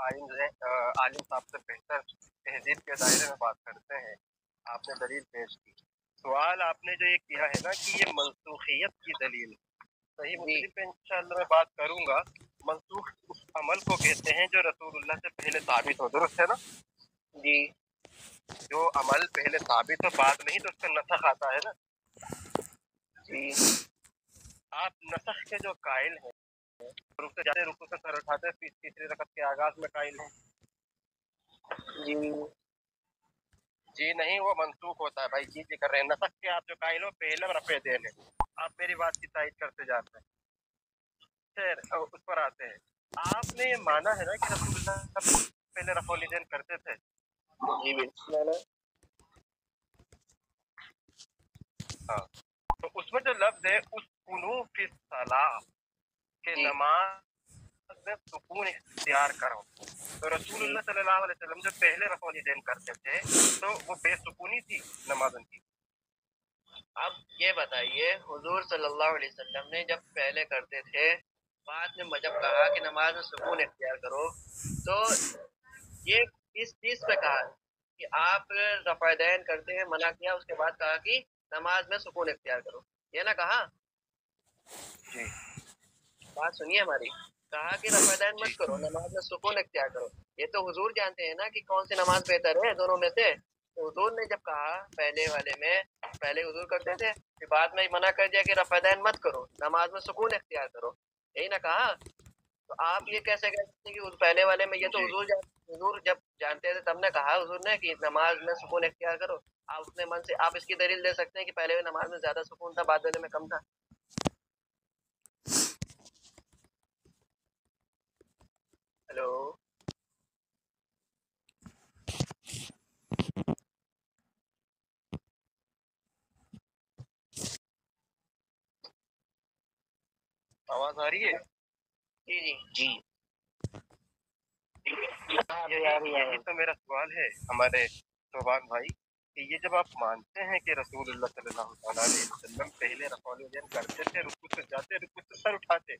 عالم صاحب سے بہتر تہذیب کے دائرے میں بات کرتے ہیں. آپ نے دلیل پیش کی. سوال آپ نے جو یہ کیا ہے نا کہ یہ منسوخیت کی دلیل صحیح مسلم پہ انشاءاللہ میں بات کروں گا. منسوخ اس عمل کو کہتے ہیں جو رسول اللہ سے پہلے ثابت ہو. درست ہے نا جی؟ جو عمل پہلے ثابت ہو بعد نہیں تو اس کا نسخ آتا ہے نا جی. آپ نسخ کے جو قائل ہیں رکوع سے سر اٹھاتے ہیں تیسری رکعت کے آغاز میں قائل ہیں جی. جی نہیں وہ منسوخ ہوتا ہے بھائی. جی کر رہے ہیں نسخ کے آپ جو قائل ہو پہلے رفع دین ہے. آپ میری بات کی تائید کرتے جاتے ہیں. خیر اس پر آتے ہیں. آپ نے یہ مانا ہے نا کہ رسول اللہ پہلے رفع الیدین کرتے تھے. جی بالکل. ہاں تو اس میں جو لفظ ہے اس قنو فی الصلاۃ کہ نماز میں سکون اختیار کرو. تو رسول اللہ صلی اللہ علیہ وسلم جو پہلے رفع الیدین کرتے تھے تو وہ بے سکونی تھی نماز ان کی. اب یہ بتائیے حضور صلی اللہ علیہ وسلم نے جب پہلے کرتے تھے بعد میں جب کہا کہ نماز میں سکون اختیار کرو تو یہ اس چیز پہ کہا کہ آپ رفع دین کرتے ہیں منع کیا. اس کے بعد کہا کہ نماز میں سکون اختیار کرو. یہ نہ کہا جی. بات سنیے ہماری. کہا کہ رفع دین مت کرو نماز میں سکون اختیار کرو. یہ تو حضور جانتے ہیں نا کہ کون سی نماز بہتر ہے دونوں میں سے. حضور نے جب کہا پہلے والے میں پہلے حضور کرتے تھے پھر بعد میں منع کر دیا کہ رفع دین مت کرو نماز میں سکون اختیار کرو. یہی نہ کہا. تو آپ یہ کیسے کہتے ہیں کہ پہلے والے میں یہ تو حضور جب جانتے تھے تب نے کہا حضور نے کہ نماز میں سکون اختیار کرو. آپ اپنے من سے آپ اس کی دلیل دے سکتے ہیں کہ پہلے نماز میں زیادہ سکون تھا بعد والے میں کم تھا. ہیلو آواز آ رہی ہے؟ جی جی جی یہی تو میرا سوال ہے ہمارے سوبان بھائی کہ یہ جب آپ مانتے ہیں کہ رسول اللہ صلی اللہ علیہ وسلم پہلے رفع الیدین کرتے تھے رکوع سے جاتے رکوع سے سر اٹھاتے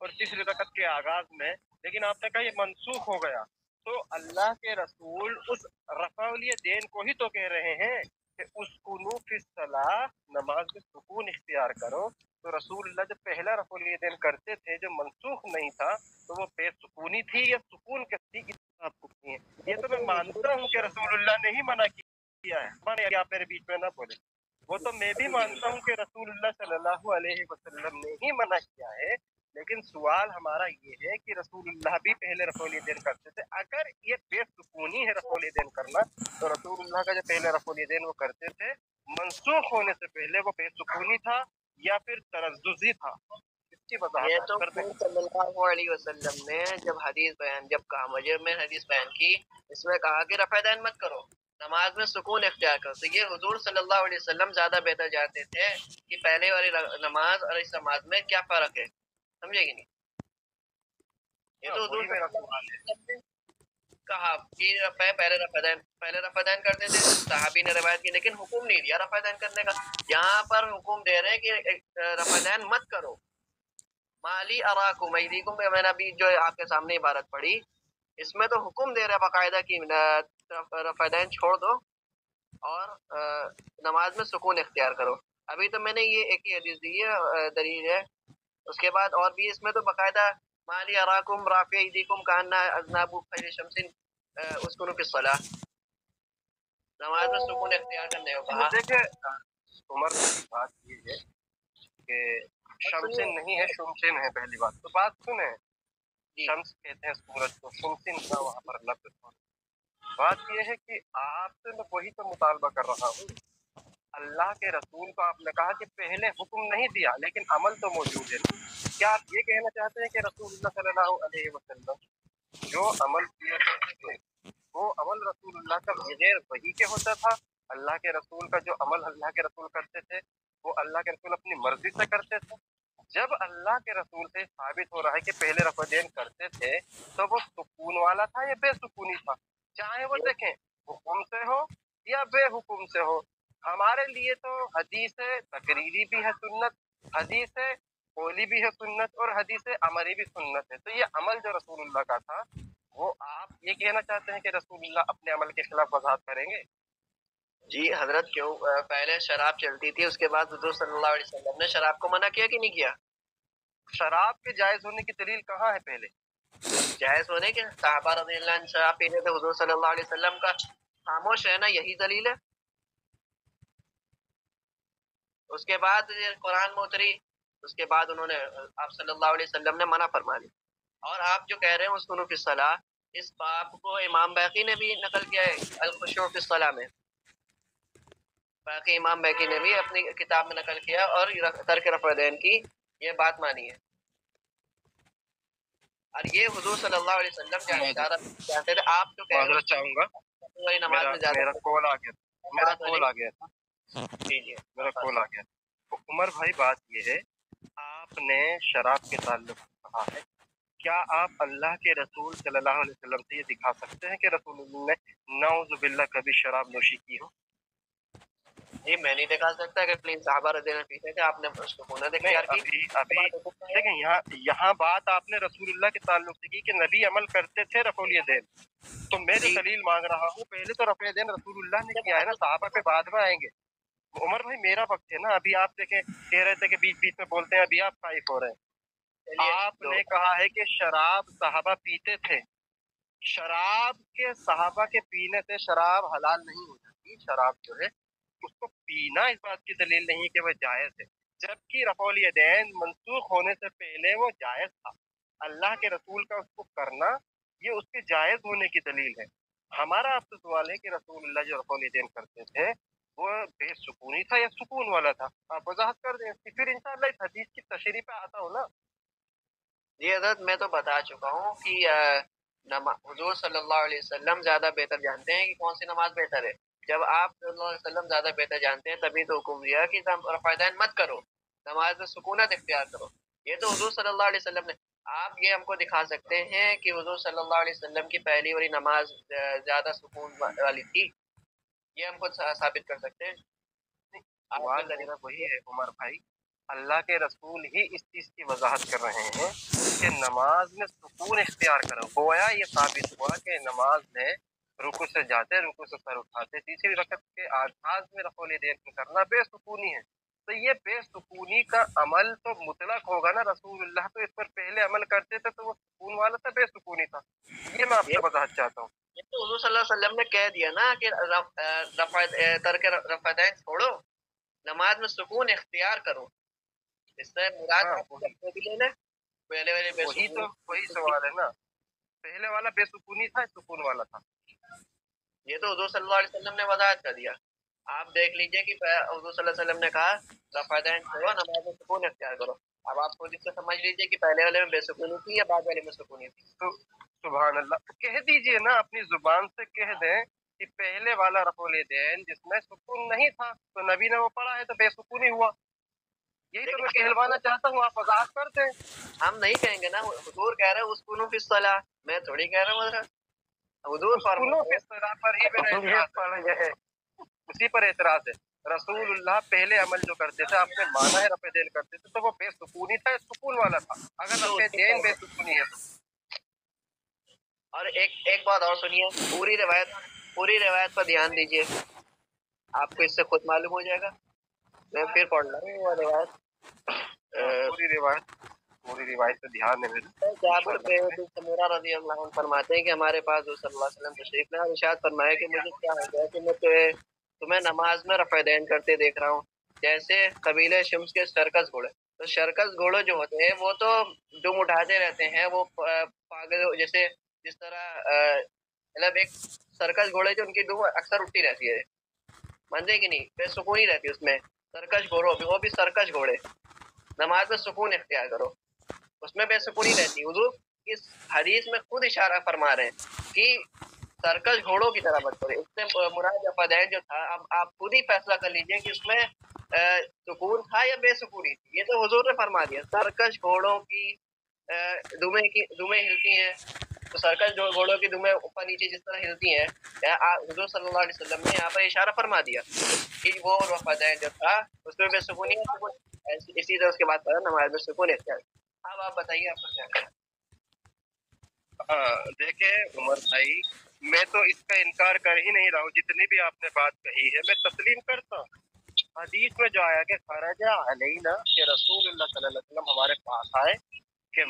اور تیسری رکعت کے آغاز میں لیکن آپ نے کہا یہ منسوخ ہو گیا تو اللہ کے رسول اس رفع الیدین کو ہی تو کہہ رہے ہیں کہ اسکنوا فی الصلاۃ نماز میں سکون اختیار کرو. تو رسول اللہ جب پہلا رفع الیدین کرتے تھے جو منسوخ نہیں تھا تو وہ بے سکونی تھی یا سکون کے تھی آپ کو کی ہے. یہ تو میں مانتا ہوں کہ رسول اللہ نے ہی منع کیا ہے. آپ میرے بیچ میں نہ بولے. وہ تو میں بھی مانتا ہوں کہ رسول اللہ صلی اللہ علیہ وسلم نے ہی منع کیا ہے. لیکن سوال ہمارا یہ ہے کہ رسول اللہ بھی پہلے رفع الیدین کرتے تھے. اگر یہ بے سکونی ہے رفع الیدین کرنا تو رسول اللہ کا جو پہلے رفع الیدین وہ کرتے تھے منسوخ ہونے سے پہلے وہ بے سکونی تھا یا پھر ترززی تھا. یہ تو صلی اللہ علیہ وسلم نے جب حدیث بیان جب کہا مجھے میں حدیث بیان کی اس میں کہا کہ رفع دین مت کرو نماز میں سکون اختیار کرو. تو یہ حضور صلی اللہ علیہ وسلم زیادہ بہتر جانتے تھے کہ پہلے والی نماز اور اس نماز میں کیا فرق ہے. سمجھے گی نہیں. یہ تو حضور نے کہا کہ پہلے رفع دین کرتے تھے صحابی نے روایت کی لیکن حکم نہیں دیا رفع دین کرنے کا. یہاں پر حکم دے رہے ہیں کہ رفع دین مت کرو. مالی اراکم ایدیکم میں نے ابھی جو آپ کے سامنے عبارت پڑھی اس میں تو حکم دے رہا ہے باقاعدہ کی رفع دین چھوڑ دو اور نماز میں سکون اختیار کرو. ابھی تو میں نے یہ ایک ہی حدیث دی ہے دلیل ہے. اس کے بعد اور بھی اس میں تو باقاعدہ مالی اراکم رافع ایدیکم کہنا اذناب خیر شمس اسکنوا فی الصلاۃ نماز میں سکون اختیار کرنے کو کہا. دیکھیں عمر کی بات یہ ہے کہ شمسن نہیں ہے شمسن ہے. پہلی بات تو بات سنیں شمس کہتے ہیں سورج کو شمسن کا وہاں پر لفظ. بات یہ ہے کہ آپ سے میں وہی تو مطالبہ کر رہا ہوں. اللہ کے رسول کو آپ نے کہا کہ پہلے حکم نہیں دیا لیکن عمل تو موجود ہے. کیا آپ یہ کہنا چاہتے ہیں کہ رسول اللہ صلی اللہ علیہ وسلم جو عمل کیے تھے وہ عمل رسول اللہ کا بغیر وحی کے ہوتا تھا؟ اللہ کے رسول کا جو عمل اللہ کے رسول کرتے تھے وہ اللہ کے رسول اپنی مرضی سے کرتے تھے؟ جب اللہ کے رسول سے ثابت ہو رہا ہے کہ پہلے رفع دین کرتے تھے تو وہ سکون والا تھا یا بے سکونی تھا؟ چاہے وہ دیکھیں حکم سے ہو یا بے حکم سے ہو. ہمارے لیے تو حدیث تقریری بھی ہے سنت, حدیث قولی بھی ہے سنت اور حدیث عملی بھی سنت ہے. تو یہ عمل جو رسول اللہ کا تھا وہ آپ یہ کہنا چاہتے ہیں کہ رسول اللہ اپنے عمل کے خلاف وضاحت کریں گے؟ جی حضرت، کیوں پہلے شراب چلتی تھی، اس کے بعد حضور صلی اللہ علیہ وسلم نے شراب کو منع کیا کہ نہیں کیا؟ شراب کے جائز ہونے کی دلیل کہاں ہے؟ پہلے جائز ہونے کے صحابہ رضی اللہ عنہ شراب پیتے تھے، حضور صلی اللہ علیہ وسلم کا خاموش رہنا یہی دلیل ہے۔ اس کے بعد قرآن میں اتری، اس کے بعد انہوں نے آپ صلی اللہ علیہ وسلم نے منع فرما دی۔ اور آپ جو کہہ رہے ہیں اسکنوا فی الصلاۃ، اس باب کو امام بیقی نے بھی نقل کیا ہے الخشوع فی الصلاۃ میں، باقی امام بیقی نے بھی اپنی کتاب میں نقل کیا اور ترک رفع دین کی یہ بات مانی ہے۔ اور یہ حضور صلی اللہ علیہ وسلم جانتے تھے۔ آپ جو کہہ رہے معذرت چاہوں گا، ہیں نماز میں زیادہ میرا کال آ گیا تھا، میرا کال آ گیا تھا، جی جی میرا کال آ گیا تھا۔ تو عمر بھائی بات یہ ہے، آپ نے شراب کے تعلق سے کہا ہے، کیا آپ اللہ کے رسول صلی اللہ علیہ وسلم سے یہ دکھا سکتے ہیں کہ رسول اللہ نے نعوذ باللہ کبھی شراب نوشی کی ہو؟ جی میں نہیں دکھا سکتا کہ پلیز صحابہ رضی اللہ عنہ پیتے تھے، آپ نے اس کو ہونا اختیار کی۔ ابھی دیکھیں، یہاں بات آپ نے رسول اللہ کے تعلق سے کی کہ نبی عمل کرتے تھے رفع الیدین، تو میں جو دلیل مانگ رہا ہوں، پہلے تو رفع الیدین رسول اللہ نے کیا ہے نا، صحابہ پہ بعد میں آئیں گے۔ عمر بھائی میرا وقت ہے نا، ابھی آپ دیکھیں کہہ رہے تھے کہ بیچ بیچ میں بولتے ہیں، ابھی آپ خائف ہو رہے ہیں۔ آپ نے کہا ہے کہ شراب صحابہ پیتے تھے، شراب کے صحابہ کے پینے سے شراب حلال نہیں ہو جاتی، شراب جو ہے اس کو پینا اس بات کی دلیل نہیں کہ وہ جائز ہے، جبکہ رفع الیدین منسوخ ہونے سے پہلے وہ جائز تھا۔ اللہ کے رسول کا اس کو کرنا یہ اس کے جائز ہونے کی دلیل ہے۔ ہمارا آپ سے سوال ہے کہ رسول اللہ جو رفع الیدین کرتے تھے وہ بے سکونی تھا یا سکون والا تھا؟ آپ وضاحت کر دیں، پھر انشاءاللہ اس حدیث کی تشریح پہ آتا ہو نا۔ جی حضرت، میں تو بتا چکا ہوں کہ حضور صلی اللہ علیہ وسلم زیادہ بہتر جانتے ہیں کہ کون سی نماز بہتر ہے۔ جب آپ صلی اللہ علیہ وسلم زیادہ بہتر جانتے ہیں تبھی تو حکم دیا کہ رفع دین مت کرو، نماز میں سکونت اختیار کرو۔ یہ تو حضور صلی اللہ علیہ وسلم نے، آپ یہ ہم کو دکھا سکتے ہیں کہ حضور صلی اللہ علیہ وسلم کی پہلی والی نماز زیادہ سکون والی تھی؟ یہ ہم کو ثابت کر سکتے ہیں؟ سوال میرا وہی ہے عمر بھائی، اللہ کے رسول ہی اس چیز کی وضاحت کر رہے ہیں کہ نماز میں سکون اختیار کرو۔ گویا یہ ثابت ہوا کہ نماز میں رکوع سے جاتے، رکوع سے سر اٹھاتے، تیسری رکعت کے آغاز میں رفع الیدین کرنا بے سکونی ہے۔ تو یہ بے سکونی کا عمل تو مطلق ہوگا نا، رسول اللہ تو اس پر پہلے عمل کرتے تھے تو وہ سکون والا تھا، بے سکونی تھا۔ یہ میں آپ سے وضاحت چاہتا ہوں۔ یہ تو حضور صلی اللہ علیہ وسلم نے کہہ دیا نا کہ ترک رفع دین چھوڑو، نماز میں سکون اختیار کرو۔ اس سے مراد بھی لینا پہلے والے بے وہی سکون، تو وہی سوال ہے نا، پہلے والا بے سکونی تھا، سکون والا تھا۔ یہ تو حضور صلی اللہ علیہ وسلم نے وضاحت کر دیا۔ آپ دیکھ لیجئے کہ حضور صلی اللہ علیہ وسلم نے کہا رفع دین چھوڑو، نماز میں سکون اختیار کرو۔ اب آپ خود اس سے سمجھ لیجئے کہ پہلے والے میں بے سکونی تھی یا بعد والے میں سکونی تھی۔ تو سبحان اللہ، کہہ دیجئے نا، اپنی زبان سے کہہ دیں کہ پہلے والا رفع الیدین جس میں سکون نہیں تھا تو نبی نے وہ پڑھا ہے تو بے سکونی ہوا۔ یہی تو میں کہلوانا چاہتا ہوں، آپ وضاحت کر دیں۔ ہم نہیں کہیں گے نا، حضور کہہ رہے ہیں اسکنوا فی الصلاۃ، میں تھوڑی کہہ رہا ہوں حضرت، حضور سکونوں کے اصطلاح پر ہی میرا اعتراض ہے، اسی پر اعتراض ہے۔ رسول اللہ پہلے عمل جو کرتے تھے، آپ نے مانا ہے رفع دین کرتے تھے تو وہ بے سکونی تھا یا سکون والا تھا؟ اگر رفع دین بے سکونی ہے تو اور ایک بات اور سنیے، پوری روایت پر دھیان دیجئے، آپ کو اس سے خود معلوم ہو جائے گا۔ میں پھر پڑھ رہا ہوں وہ روایت، پوری روایت پہ دھیان ہے میرا۔ جابر بن سمورہ رضی اللہ عنہ فرماتے ہیں کہ ہمارے پاس حضور صلی اللہ علیہ وسلم تشریف لائے اور ارشاد فرمایا کہ مجھے کیا ہو گیا کہ میں تمہیں نماز میں رفع دین کرتے دیکھ رہا ہوں جیسے قبیلہ شمس کے سرکس گھوڑے۔ تو سرکس گھوڑے جو ہوتے ہیں وہ تو دم اٹھاتے رہتے ہیں، وہ پاگل جیسے جس طرح مطلب ایک سرکس گھوڑے جو ان کی دم اکثر اٹھتی رہتی ہے، مانتے کہ نہیں، بے سکونی رہتی ہے اس میں۔ سرکش گھوڑوں بھی، وہ بھی سرکش گھوڑے، نماز میں سکون اختیار کرو، اس میں بے سکونی رہتی ہے۔ حضور اس حدیث میں خود اشارہ فرما رہے ہیں کہ سرکش گھوڑوں کی طرح مت کرو۔ اس سے مراد رفع دین جو تھا، اب آپ خود ہی فیصلہ کر لیجئے کہ اس میں سکون تھا یا بے سکونی تھی۔ یہ تو حضور نے فرما دیا، سرکش گھوڑوں کی دمیں ہلتی ہیں، تو سرکش گھوڑوں کی دمیں اوپر نیچے جس طرح ہلتی ہیں، حضور صلی اللہ علیہ وسلم نے یہاں پر اشارہ فرما دیا کہ وہ رفع دین جو تھا اس میں بے سکونی ہے، اسی طرح اس کے بعد نماز میں سکون اختیار۔ اب آپ بتائیے آپ کو کیا کرنا ہے۔ हाँ देखे उमर भाई, मैं तो इसका इनकार कर ही नहीं रहा हूँ, जितनी भी आपने बात कही है मैं तस्लीम करता हूँ। हदीस में जो आया कि खरजा अलैना कि रसूलुल्लाह सल्लल्लाहु अलैहि वसल्लम हमारे पास आए कि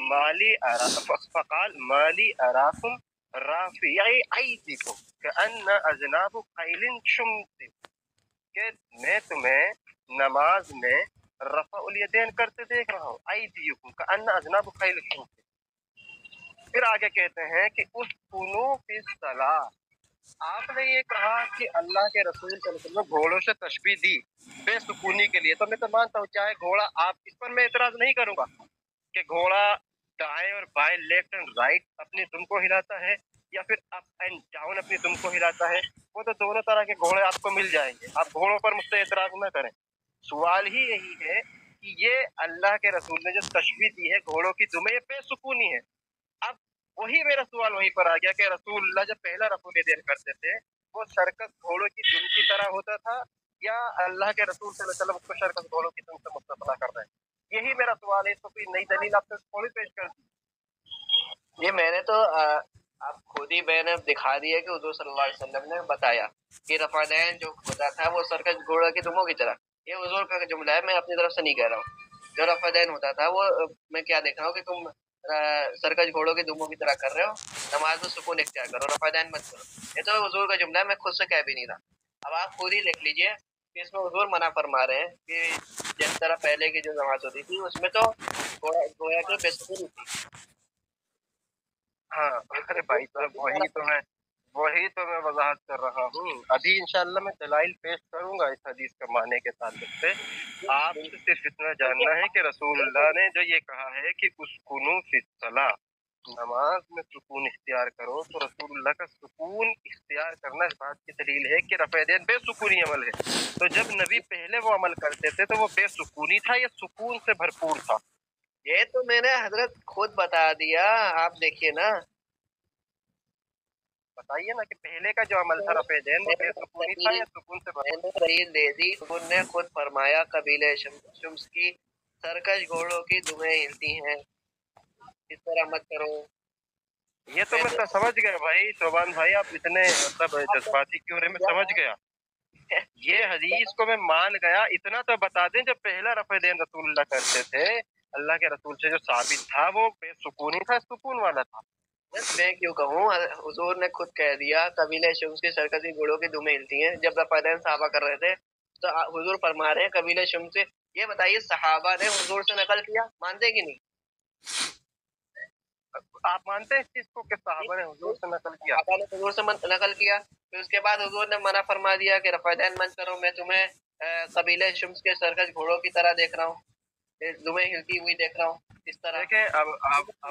फकाल माली अराकुम राफिई ऐदिकुम कअन्न अजनाब खैलिन शुम्स, कि मैं तुम्हें नमाज में रफ़उल यदैन करते देख रहा हूँ, ऐदिकुम कअन्न अजनाब खैलिन शुम्स। फिर आगे कहते हैं कि उस कुनू फिस सलाह, आपने ये कहा कि अल्लाह के रसूल सल्लल्लाहु अलैहि वसल्लम घोड़ों से तशबीह दी बेसुकूनी के लिए, तो मैं तो मानता हूँ चाहे घोड़ा, आप इस पर मैं एतराज नहीं करूंगा कि घोड़ा दाएं और बाएं लेफ्ट एंड राइट अपनी दुम को हिलाता है या फिर अप एंड डाउन अपनी दुम को हिलाता है, वो तो दोनों तरह के घोड़े आपको मिल जाएंगे, आप घोड़ों पर मुझसे एतराज न करें। सवाल ही यही है कि ये अल्लाह के रसूल ने जो तशबीह दी है घोड़ों की दुमें, ये बेसुकूनी है। अब वही मेरा सवाल वहीं पर आ गया कि रसूलुल्लाह जब पहला रफ़ुल यदैन करते थे वो सर्कस घोड़ों की दुम की तरह होता था या अल्लाह के रसूल सल्लल्लाहु अलैहि वसल्लम उसको सर्कस घोड़ों की दुम से मुस्तफना कर रहे हैं? यही मेरा सवाल है, इसको कोई नई दलील आपसे थोड़ी पेश कर दी। ये मैंने तो आप खुद ही मैंने दिखा दिया कि हुजूर सल्लल्लाहु अलैहि वसल्लम ने बताया कि रफ़ादैन जो होता था वो सर्कस घोड़ा की दुमों की तरह, ये हुजूर का जुमला है, मैं अपनी तरफ से नहीं कह रहा हूँ। जो रफ़ादैन होता था वो मैं क्या देख रहा हूँ कि तुम सर्कस घोड़ों की दुमों की तरह कर रहे हो, नमाज में सुकून इख्तियार करो, रफ़ादैन मत करो। ये तो हुजूर का जुमला है, मैं खुद से कह भी नहीं रहा। अब आप खुद ही देख लीजिए कि इसमें हुजूर मना फरमा रहे हैं कि जिस तरह पहले की जो नमाज होती थी उसमें तो गोया कि बेसुकून थी। हाँ अरे भाई साहब, वही तो मैं वजाहत कर रहा हूँ। अभी इंशाल्लाह मैं दलाइल पेश करूंगा इस हदीस के माने के ताल्लुक से। आपसे सिर्फ इतना जानना है कि रसूलुल्लाह ने जो ये कहा है कि उसकुनू फिस सलाह, नमाज में सुकून इख्तियार करो, तो रसूलुल्लाह का सुकून इख्तियार करना इस बात की दलील है कि रफ़ेदैन बेसुकूनी अमल है। तो जब नबी पहले वो अमल करते थे तो वो बेसुकूनी था या सुकून से भरपूर था? ये तो मैंने हजरत खुद बता दिया, आप देखिए ना, बताइए ना कि पहले का जो अमल था रफ़ेदैन वो बेसुकूनी था या सुकून से भरपूर? मैंने दलील दे दी, उन्होंने खुद फरमाया कबीले शुम्स की सरकश घोड़ों की दुमें हिलती हैं, इस तरह मत करो। ये तो मैं समझ गया भाई शोभान भाई, आप इतने मतलब जज्बाती क्यों रहे, मैं समझ गया। ये हदीस को मैं मान गया, इतना तो बता दें जब पहला रफ़ेदैन रसूलुल्लाह करते थे अल्लाह के रसूल से जो साबित था वो बेसुकूनी था, सुकून वाला था। मैं क्यों कहूँ, हुजूर ने खुद कह दिया कबीले शुम्स की सरकशी घोड़ों की दुमें हिलती हैं। जब रफ़ादैन सहाबा कर रहे थे तो हुजूर फरमा रहे हैं कबीले शुम्स से। ये बताइए सहाबा ने हुजूर से नकल किया, मानते कि नहीं? आप मानते हैं इस चीज को कि सहाबा ने हुजूर से नकल किया? सहाबा ने हुजूर से नकल किया, फिर उसके बाद हुजूर ने मना फरमा दिया कि रफ़ादैन मत करो, मैं तुम्हें कबीले शुम्स के सरकश घोड़ों की तरह देख रहा हूँ, दुमें हिलती हुई देख रहा हूँ, इस तरह। देखें अब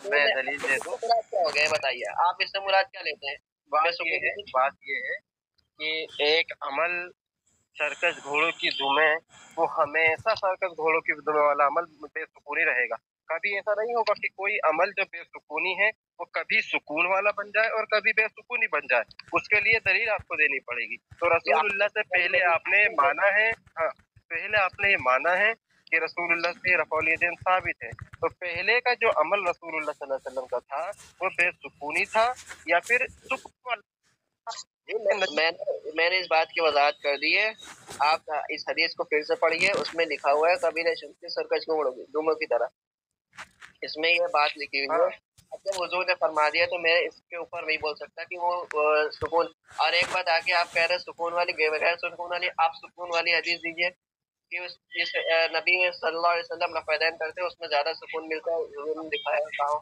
मैं दलील दे दूं। क्या हो गया बताइए, आप इससे मुराद क्या लेते हैं? बात ये है कि एक अमल सर्कस घोड़ों की दुमें, वो हमेशा सर्कस घोड़ों की दुमें वाला अमल बेसुकूनी रहेगा। कभी ऐसा नहीं होगा कि कोई अमल जो बेसुकूनी है वो कभी सुकून वाला बन जाए और कभी बेसुकूनी बन जाए, उसके लिए दलील आपको देनी पड़ेगी। तो रसूलुल्लाह से पहले आपने माना है, हाँ पहले आपने ये माना है कि रसूलुल्लाह से रफ़उल यदैन साबित है, तो पहले का जो अमल रसूलुल्लाह सल्लल्लाहु अलैहि वसल्लम का था वो बेसुकूनी था या फिर सुकून वाला? मैंने इस बात की वजाहत कर दी है, आप इस हदीस को फिर से पढ़िए, उसमें लिखा हुआ है कबीले शुम्स के सरकश दुमों की तरह, इसमें ये बात लिखी हुई है। जब हुजूर ने फरमा दिया तो मैं इसके ऊपर नहीं बोल सकता कि वो सुकून। और एक बात आके आप कह रहे हैं सुकून वाली, बगैर सुकून वाली, आप सुकून वाली हदीस दीजिए कि उस जिस नबी सल्लल्लाहु अलैहि वसल्लम रफ़ादैन करते हैं उसमें ज्यादा सुकून मिलता है, हुजूर ने दिखाया कहा।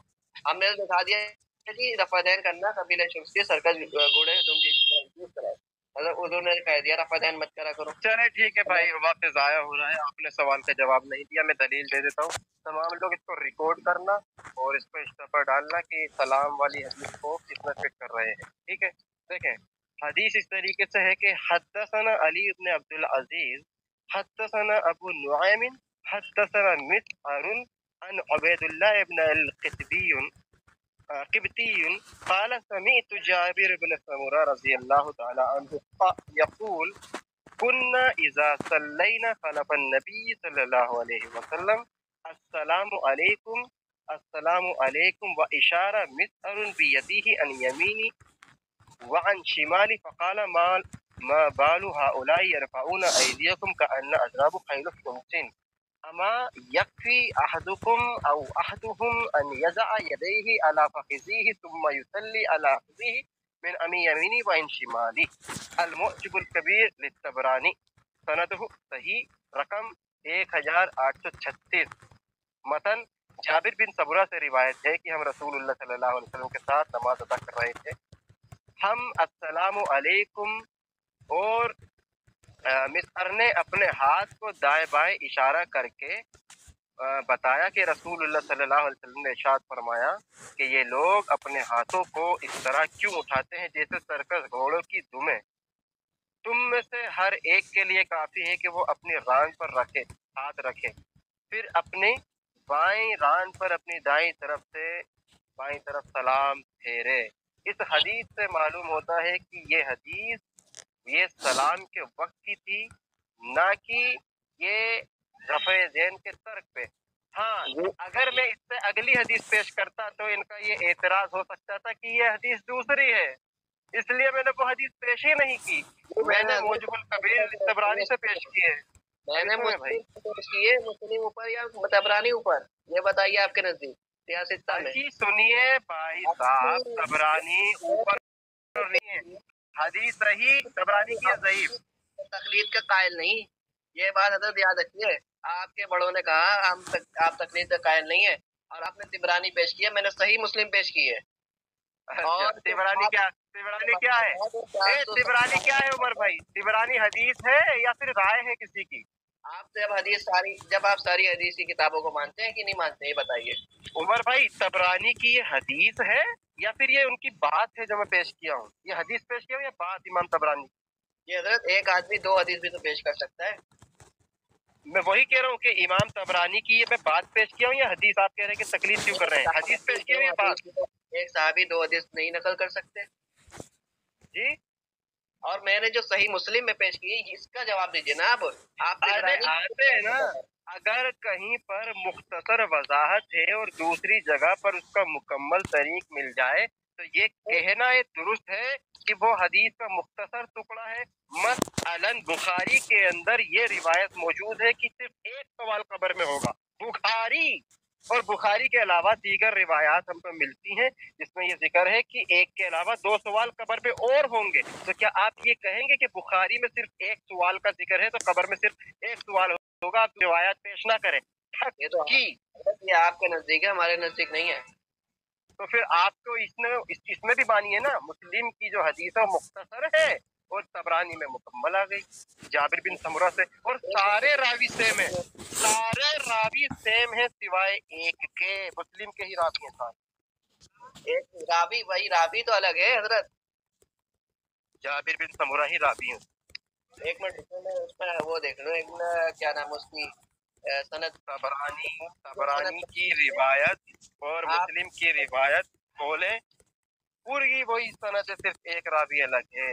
हमने दिखा दिया कि रफ़ादैन करना कबीले शुम्स के सरकश घोड़े दुम की तरह, मतलब हुजूर ने कह दिया रफ़ादैन मत करा करो। चले ठीक है भाई, वक्त ज़ाया हो रहा है, आपने सवाल का जवाब नहीं दिया, मैं दलील दे देता हूँ। तमाम लोग इसको रिकॉर्ड करना और इसको इंस्टा पर डालना कि सलाम वाली हदीस को कितना फिट कर रहे हैं, ठीक है? देखें हदीस इस तरीके से है कि हद्दसना अली इब्न अब्दुल अजीज, हद्दसना अबू नुआयम, हद्दसना मिसअरुन अन उबैदुल्लाह इब्न अल-क़ितबी क़िब्ती क़ाल समिअतु जाबिर इब्न समुरा रज़ियल्लाहु तआला अन्हु यक़ूल कुन्ना इज़ा सल्लैना खलफ़ अन्नबी सल्लल्लाहु अलैहि वसल्लम अस्सलामु अलैकुम अस्सलामु अलैकुम व इशारा मिसअरुन बियदिही अन यमीनी व अन शिमाली फ़क़ाल मा बालु हाउलाई यरफ़ऊना अयदियकुम कअन्न अज़राबु खैलु शुमसिन अमा यक्फ़ी अहदुकुम औ अहदुहुम अन यज़अ यदैहि अला फ़ख़िज़िही सुम्मा युसल्ली अला फ़ख़िज़िही मिन अमी यमीनी व अन शिमाली। अल-मुअज्जमुल कबीर लित्तबरानी सनदहु सहीह रकम 1836। मतन जाबिर बिन सबरा से रिवायत है कि हम रसूलुल्लाह सल्लल्लाहु अलैहि वसल्लम के साथ नमाज अदा कर रहे थे। हम अस्सलामु अलैकुम और मिस्र ने अपने हाथ को दाएं बाएं इशारा करके बताया कि रसूलुल्लाह सल्लल्लाहु अलैहि वसल्लम ने इरशाद फरमाया कि ये लोग अपने हाथों को इस तरह क्यों उठाते हैं जैसे सर्कस घोड़ों की दुमें। तुम में से हर एक के लिए काफी है कि वो अपनी रान पर रखे, हाथ रखे, फिर अपने बाएं रान पर अपनी दाईं तरफ सलाम फेरे। इस हदीस से मालूम होता है कि ये हदीस ये सलाम के वक्त की थी, ना कि ये रफ़े ज़ैन के तर्क पे। हाँ, अगर मैं इससे अगली हदीस पेश करता तो इनका ये एतराज हो सकता था कि ये हदीस दूसरी है, इसलिए मैंने वो हदीस पेश ही नहीं की। मैंने मुअज्जमुल कबीर तबरानी से पेश की है। मैंने मुस्लिम ऊपर या तबरानी ऊपर, ये बताइए आपके नजदीक सियासत में। जी सुनिए भाई साहब, तबरानी ऊपर नहीं है, हदीस सही तबरानी की है ज़ईफ। तकलीद का कायल नहीं, ये बात हजरत याद रखिए। आपके बड़ों ने कहा आप तकलीद का कायल नहीं है, और आपने तिबरानी पेश किया, मैंने सही मुस्लिम पेश की है। और तिबरानी क्या है? तिबरानी क्या है उमर भाई? तिबरानी हदीस है या फिर राय है किसी की? जब आप सारी हदीस की किताबों को मानते हैं कि नहीं मानते, ये बताइए। उमर भाई, तबरानी की ये हदीस है या फिर ये उनकी बात है जो मैं पेश किया हूँ? ये हदीस पेश किया हूँ या बात इमाम तबरानी? ये हजरत एक आदमी दो हदीस भी तो पेश कर सकता है। मैं वही कह रहा हूँ कि इमाम तबरानी की ये मैं बात पेश किया हूँ या हदीस? आप कह रहे हैं कि तकलीफ क्यों कर रहे हैं? हदीस पेश किया हूँ या बात? एक साहबी दो हदीस नहीं नकल कर सकते जी, और मैंने जो सही मुस्लिम में पेश की, इसका जवाब दीजिए ना आप अरे आते हैं ना, अगर कहीं पर मुख्तसर वजाहत है और दूसरी जगह पर उसका मुकम्मल तरीक मिल जाए तो ये कहना ये दुरुस्त है कि वो हदीस का मुख्तसर टुकड़ा है। मसलन बुखारी के अंदर ये रिवायत मौजूद है कि सिर्फ एक सवाल कब्र में होगा। बुखारी और बुखारी के अलावा दीगर रिवायात हमको मिलती हैं जिसमें ये जिक्र है कि एक के अलावा दो सवाल कब्र पे और होंगे। तो क्या आप ये कहेंगे कि बुखारी में सिर्फ एक सवाल का जिक्र है तो कब्र में सिर्फ एक सवाल होगा? आप रिवायत पेश ना करें। ये तो ये आपके नजदीक है, हमारे नजदीक नहीं है। तो फिर आपको इसमें भी मानिए ना, मुस्लिम की जो हदीस है मुख्तसर है और तबरानी में मुकम्मल आ गई जाबिर बिन समुरा से, और सारे रावी सेम है, सारे रावी सेम है सिवाय एक के, मुस्लिम के ही रावी हैं सारे। एक रावी, वही रावी तो अलग है हजरत, जाबिर बिन समुरा ही रावी हैं। एक मिनट उसमें वो देख लो, एक क्या नाम उसकी सनद। तबरानी की रिवायत और मुस्लिम की रिवायत बोले पूरी वही सनद है, सिर्फ एक रावी अलग है,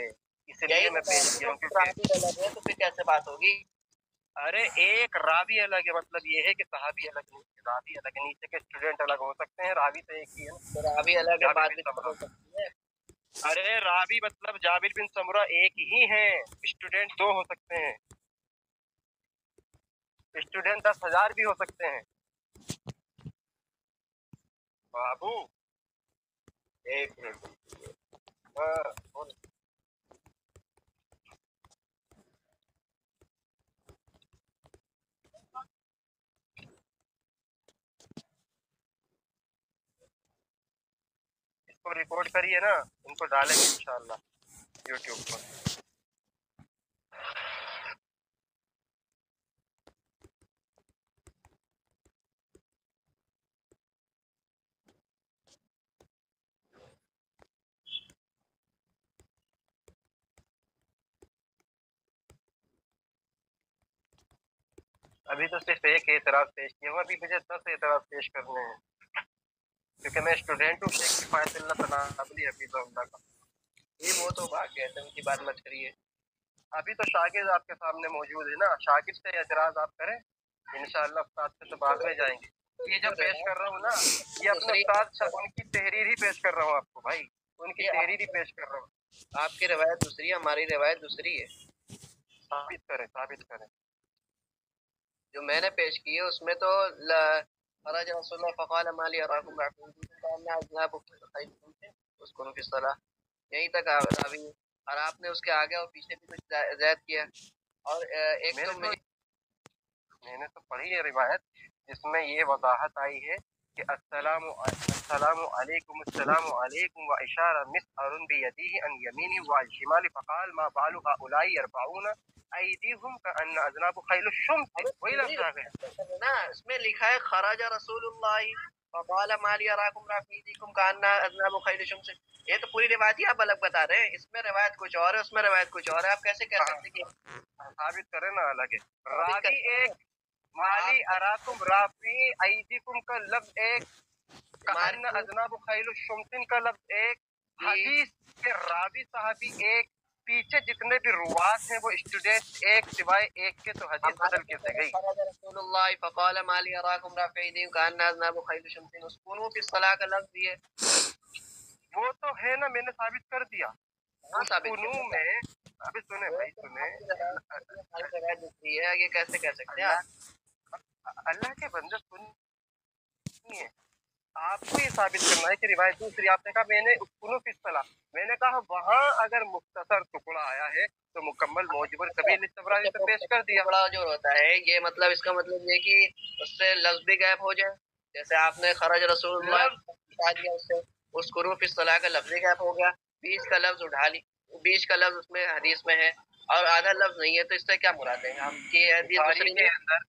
इसलिए मैं पेश किया हूँ। रावी अलग है तो फिर कैसे बात होगी? अरे एक रावी अलग है, मतलब ये है कि सहाबी अलग नहीं, रावी अलग है, नीचे के स्टूडेंट अलग हो सकते हैं, रावी तो एक ही है। तो रावी अलग है, बात भी तो हो सकती है। अरे रावी मतलब जाबिर बिन समुरा एक ही है, स्टूडेंट दो हो सकते हैं, स्टूडेंट 10,000 भी हो सकते हैं। बाबू एक मिनट, इसको रिकॉर्ड करिए ना, इनको डालेंगे इंशाल्लाह यूट्यूब पर। अभी तो सिर्फ एक एतराज पेश किया हुआ, अभी मुझे 10 एतराज पेश करने हैं क्योंकि मैं स्टूडेंट हूँ शेख किफायतुल्लाह तनाबली हफीज़हुल्लाह का। ये वो तो बात कहते हैं, उनकी बात मत करिए। अभी तो शागिर्द आपके सामने मौजूद है ना, शागिर्द से एतराज आप करें, इंशाअल्लाह उस्ताद से तो बाद में जाएंगे। ये जो पेश कर रहा हूँ ना, ये अपने उस्ताद उनकी तहरीर ही पेश कर रहा हूँ आपको भाई, उनकी तहरीर ही पेश कर रहा हूँ। आपकी रवायत दूसरी है, हमारी रवायत दूसरी है। साबित करें, साबित करें। जो मैंने पेश की है उसमें तो खरज रसूलुल्लाह फ़क़ाल मा ली अराकुम उसको फिस सलाह, यहीं तक रावी है। और आपने उसके आगे और पीछे भी कुछ ज़ायद किया। और एक तो मैंने तो पढ़ी है रिवायत जिसमें ये वजाहत आई है कि अस्सलामु अलैकुम व इशारा मिसअरुन बियदिही अन यमीनी व अन शिमाली फ़क़ाल मा बालु हाउलाई यरफ़ऊना अयदीहुम कअन्न अज़नाबु खैलु शुम्स। वही लफ्ज़ आ गया ना, इसमें लिखा है खरज रसूलुल्लाह फ़क़ाल मा ली अराकुम रफ़ीदिकुम कअन्न अज़नाबु खैलु शुम्स। ये तो पूरी रिवायत ही आप अलग बता रहे हैं, इसमें रिवायत कुछ और है, उसमें रिवायत कुछ और है। आप कैसे कह सकते हैं कि साबित करें ना अलग है। रावी एक, माली अराकुम राफी ऐदीकुम का लफ्ज एक, कअन्न अज़नाबु खैलु शुम्सिन का लफ्ज एक, हदीस के रावी साहबी एक, पीछे जितने भी रुवात हैं वो स्टूडेंट एक, सिवाय एक के। तो हदीस बदल कैसे गई? रसूलुल्लाह फ़क़ाल मा ली अराकुम रफ़ीदिकुम कअन्न अज़नाबु खैलु शुम्सिन, उसकुनू फिस सलाह का लफ्ज भी है। वो तो है ना, मैंने साबित कर दिया। उसकुनू में अभी सुने भाई, सुने। ये कैसे कह सकते हैं आप? अल्लाह के बंदे सुनिए, आपको ये साबित करना है कि रिवायत दूसरी। आपने कहा मैंने उसकुनू फिस सलाह, मैंने कहा वहां अगर मुख्तसर टुकड़ा आया है तो मुकम्मल मौजूबर कबीर तबरानी से पेश कर दिया। टुकड़ा जो होता है ये मतलब इसका मतलब ये कि उससे लफ्ज भी गायब हो जाए, जैसे आपने खरज रसूलुल्लाह बता दिया, उससे उसकुनू फिस सलाह का लफ्ज गायब हो गया, बीच का लफ्ज उठा ली, बीच का लफ्ज उसमें हदीस में है और आधा लफ्ज नहीं है, तो इससे क्या मुराद है? हम की हदीस दूसरी के अंदर,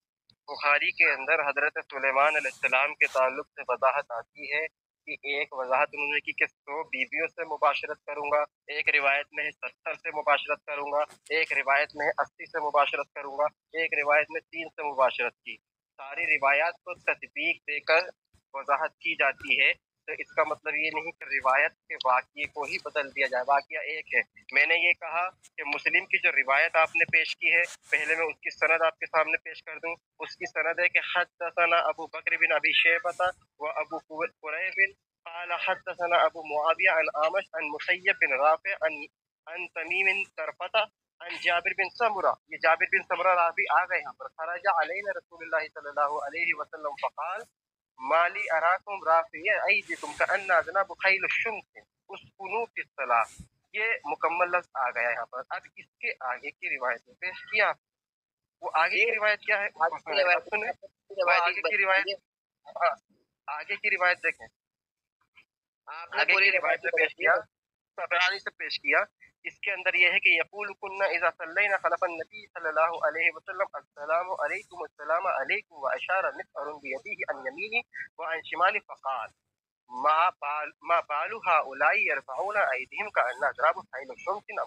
बुखारी के अंदर हजरत सुलेमान अलैहिस्सलाम के ताल्लुक से वजाहत आती है कि एक वजाहत उन्होंने की कि 100 बीवियों से मुबाशरत करूंगा, एक रिवायत में है 70 से मुबाशरत करूंगा, एक रिवायत में है 80 से मुबाशरत करूंगा, एक रिवायत में 3 से मुबाशरत की। सारी रिवायात को तस्दीक देकर वजाहत की जाती है। तो इसका मतलब ये नहीं कि रिवायत के वाक़ये को ही बदल दिया जाए, वाक़या एक है। मैंने ये कहा कि मुस्लिम की जो रिवायत आपने पेश की है, पहले मैं उसकी सनद आपके सामने पेश कर दूं। उसकी सनद है कि हद्दसना अबू बकर बिन अबी शैबता व अबू कुरैब قال حدثنا ابو معاويه عن आमश عن मुसय्यब बिन राफि عن तमीम बिन तरफता عن जाबिर बिन समरा। ये जाबिर बिन समरा रावी आ गए यहाँ पर। खरज अलैना रसूलुल्लाह सल्लल्लाहु अलैहि वसल्लम फकाल माली अराकुम राफिय ऐदिकुम कअन्ना अज़नाबु खैल शुम्स उसकुनू फिस सलाह। ये मुकम्मल लफ्ज आ गया यहाँ पर। अब इसके आगे की रिवायत में पेश किया। वो आगे की रिवायत क्या है? आगे की रिवायत, हाँ, आगे की रिवायत देखें। आगे की रिवायत में पेश किया, तबरानी से पेश किया। इसके अंदर यह है कि यक़ूलु कुन्ना इज़ा सल्लैना खलफन नबी सल्लल्लाहु अलैहि वसल्लम अस्सलामु अलैकुम अस्सलामु अलैकुम व अशारा मिसअरुन बियदिही अन यमीनी व अन शिमाली फ़क़ाल मा बालु हाउलाई यरफ़ऊना अयदीहिम कअन्ना अज़राबु खैलु शुम्सिन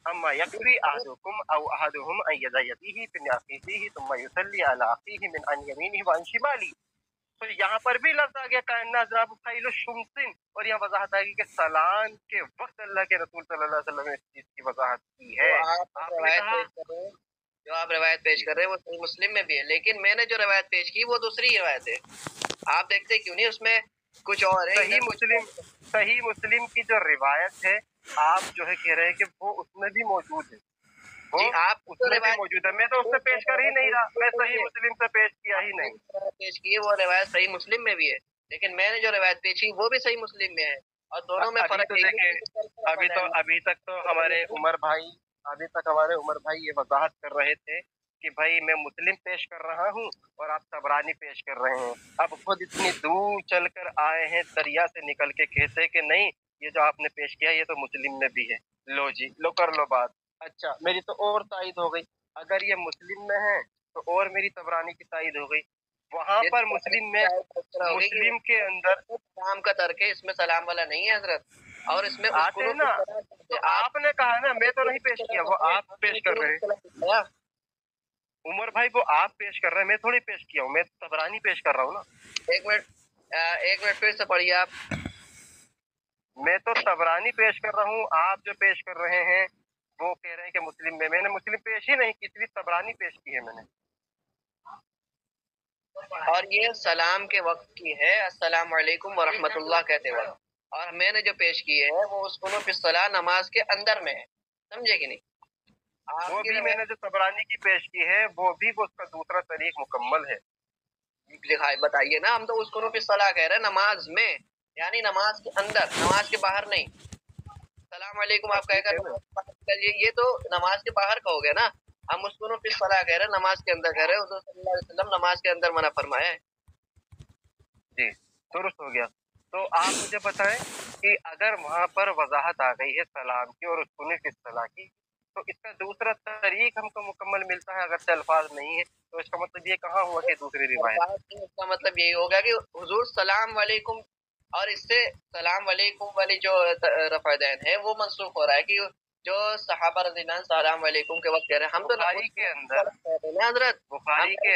अम्मा यकफ़ी अहदुकुम औ अहदुहुम अन यज़ा यदीही फ़ी नाक़ीसिही सुम्मा युसल्ली अला अख़ीहि मिन अन यमीनिही व अन शिमाली। तो यहाँ पर भी लफ्ज आ गया कअन्ना अज़राबु खैलु शुम्सिन, और यहाँ वजाहत आएगी कि सलाम के वक्त अल्लाह के रसूल सल्लल्लाहु अलैहि वसल्लम ने इस चीज की वजाहत की है। आपने कहा जो आप रवायत पेश कर रहे हैं वो सही मुस्लिम में भी है, लेकिन मैंने जो रवायत पेश की वो दूसरी रवायत है। आप देखते क्यों नहीं, उसमें कुछ और है। सही मुस्लिम की जो रिवायत है, आप जो है कह रहे हैं कि वो उसमें भी मौजूद है। जी, आप उसमें भी मौजूद है। मैं तो उससे पेश कर ही नहीं रहा, मैं सही मुस्लिम से पेश किया ही नहीं। पेश की वो रवायत सही मुस्लिम में भी है, लेकिन मैंने जो रवायत पेश की वो भी सही मुस्लिम में है, और दोनों में फर्क है। अभी तक तो हमारे उमर भाई ये वजाहत कर रहे थे कि भाई मैं मुस्लिम पेश कर रहा हूँ और आप तबरानी पेश कर रहे हैं। अब खुद इतनी दूर चलकर आए हैं, दरिया से निकल के कहते कि नहीं ये जो आपने पेश किया ये तो मुस्लिम में भी है। लो जी, लो कर लो बात। अच्छा, मेरी तो और तायद हो गई। अगर ये मुस्लिम में है तो और मेरी तबरानी की तायद हो गई। वहां पर मुस्लिम के अंदर सलाम का तर्क है, इसमें सलाम वाला नहीं है हजरत। और इसमें आते हैं ना, तो आपने कहा ना, मैं तो नहीं पेश किया, वो आप पेश कर रहे हैं। उमर भाई वो आप पेश कर रहे हैं, मैं थोड़ी पेश किया हूँ, मैं तबरानी पेश कर रहा हूँ ना। एक मिनट फिर से पढ़िए आप। मैं तो तबरानी पेश कर रहा हूँ, आप जो पेश कर रहे हैं वो कह रहे हैं कि मुस्लिम में। मैंने मुस्लिम पेश ही नहीं की, सिर्फ तबरानी पेश की है मैंने। اور یہ سلام کے وقت کی ہے، السلام علیکم ورحمۃ اللہ کہتے وقت، اور میں نے جو پیش کی ہے وہ اس قنوت الصلاۃ نماز کے اندر میں ہے، سمجھے کہ نہیں؟ وہ بھی میں نے جو طبرانی کی پیش کی ہے وہ بھی اس کا دوسرا طریق مکمل ہے۔ بتائیے نا، ہم تو اس قنوت الصلاۃ کہہ رہے ہیں نماز میں، یعنی نماز کے اندر، نماز کے باہر نہیں۔ السلام علیکم آپ کہہ کر یہ تو نماز کے باہر کا ہو گیا نا، ہم اس قنوت الصلاۃ کہہ رہے ہیں نماز کے اندر کہہ رہے ہیں، حضور صلی اللہ علیہ وسلم نماز کے اندر منع فرمایا ہے۔ جی درست ہو گیا۔ تو آپ مجھے بتائیں کہ اگر وہاں پر وضاحت آ گئی ہے سلام کی اور اس قنوت الصلاۃ کی، تو اس کا دوسرا طریق ہم کو مکمل ملتا ہے، اگر الفاظ نہیں ہے تو اس کا مطلب یہ کہاں ہوا کہ دوسری روایت؟ اس کا مطلب یہی ہوگا کہ حضور سلام علیکم، اور اس سے سلام علیکم والی جو رفع دین ہے وہ منسوخ ہو رہا ہے، کہ جو صحابہ رضی اللہ عنہ سلام علیکم کے وقت کہہ رہے ہیں، ہم تو بخاری کے اندر، حضرت بخاری کے